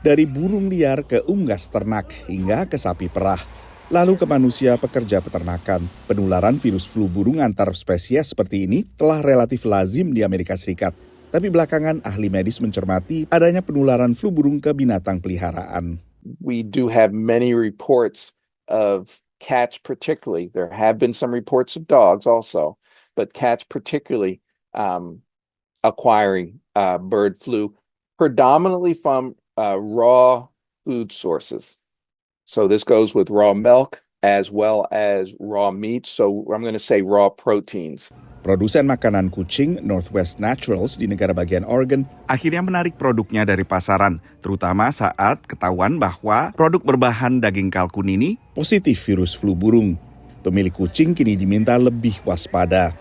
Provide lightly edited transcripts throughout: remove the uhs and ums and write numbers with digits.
Dari burung liar ke unggas ternak hingga ke sapi perah. Lalu ke manusia pekerja peternakan. Penularan virus flu burung antar spesies seperti ini telah relatif lazim di Amerika Serikat. Tapi belakangan ahli medis mencermati adanya penularan flu burung ke binatang peliharaan. We do have many reports of cats particularly. There have been some reports of dogs also, but cats particularly acquiring bird flu, predominantly from raw food sources. So this goes with raw milk as well as raw meat. So I'm going to say raw proteins. Produsen makanan kucing Northwest Naturals di negara bagian Oregon akhirnya menarik produknya dari pasaran, terutama saat ketahuan bahwa produk berbahan daging kalkun ini positif virus flu burung. Pemilik kucing kini diminta lebih waspada.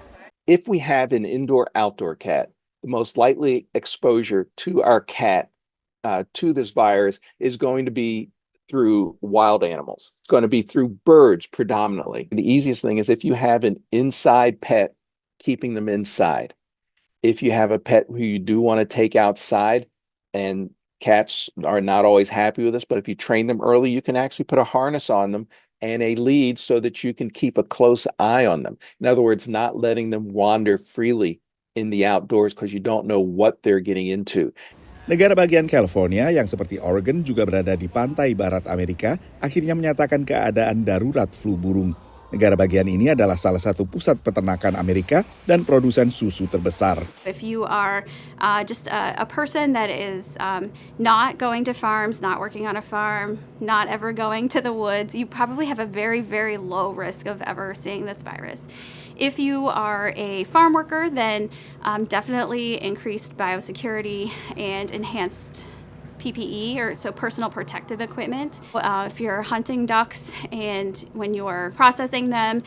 If we have an indoor-outdoor cat, the most likely exposure to our cat to this virus is going to be through wild animals. It's going to be through birds predominantly. The easiest thing is if you have an inside pet, keeping them inside. If you have a pet who you do want to take outside, and cats are not always happy with this, but if you train them early, you can actually put a harness on them and a lead so that you can keep a close eye on them. In other words, not letting them wander freely in the outdoors because you don't know what they're getting into. Negara bagian California yang seperti Oregon juga berada di pantai barat Amerika akhirnya menyatakan keadaan darurat flu burung. Negara bagian ini adalah salah satu pusat peternakan Amerika dan produsen susu terbesar. If you are just a person that is not going to farms, not working on a farm, not ever going to the woods, you probably have a very, very low risk of ever seeing this virus. If you are a farm worker, then definitely increased biosecurity and enhanced PPE, or so personal protective equipment. If you're hunting ducks and when you're processing them,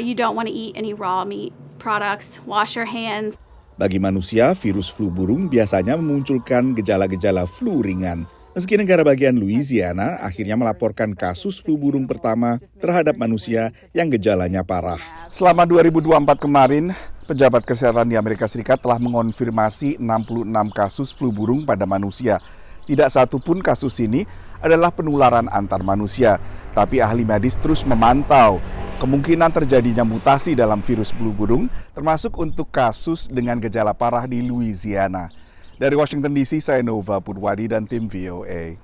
you don't want to eat any raw meat products. Wash your hands. Bagi manusia, virus flu burung biasanya memunculkan gejala-gejala flu ringan. Meski negara bagian Louisiana akhirnya melaporkan kasus flu burung pertama terhadap manusia yang gejalanya parah. Selama 2024 kemarin, pejabat kesehatan di Amerika Serikat telah mengonfirmasi 66 kasus flu burung pada manusia. Tidak satu pun kasus ini adalah penularan antar manusia. Tapi ahli medis terus memantau kemungkinan terjadinya mutasi dalam virus flu burung, termasuk untuk kasus dengan gejala parah di Louisiana. Dari Washington DC, saya Nova Purwadi dan tim VOA.